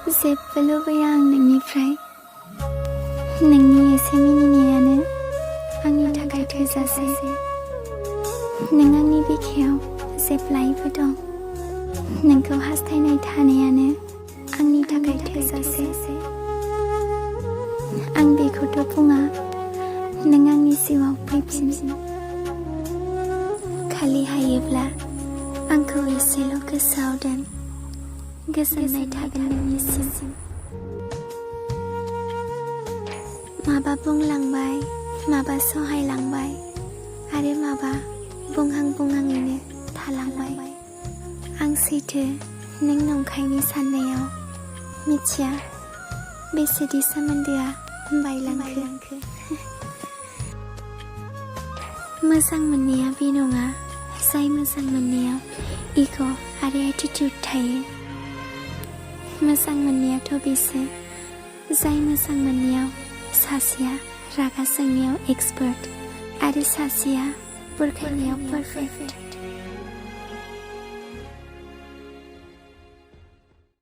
जेबो लुबैया आं नोंनिफ्राय नोंनि एसे मिनिनायानो आंनि थाखाय थोजासे नों आंनि बिखायाव जेब्लायबो दं नोंखौ हास्थायनाय थानायानो आंनि थाखाय थोजासे आं बेखौथ' बुङा नों आंनि जिउआव फैफिन खालि हायोब्ला आंखौ एसेल' गोसोआव दोन गोजोननाय थागोन नोंनिसिम माबा बुंलांबाय माबा सहायलांबाय आरो माबा बुंहां बुंहाङैनो थालांबाय आं सैथो नों नंखायनि साननायाव मिथिया बेसेदि सोमोन्दोआ बायलांखो मोजां मोननाया बे नङा जाय मोजां मोननायाव इग' आरो एटिट्युड थायो मोजां मोननायाथ' बेसो जाय मोजां मोननायाव सासेया रागा जोंनायाव एक्सपार्ट आरो सासेया बुरखायनायाव पारफेक्ट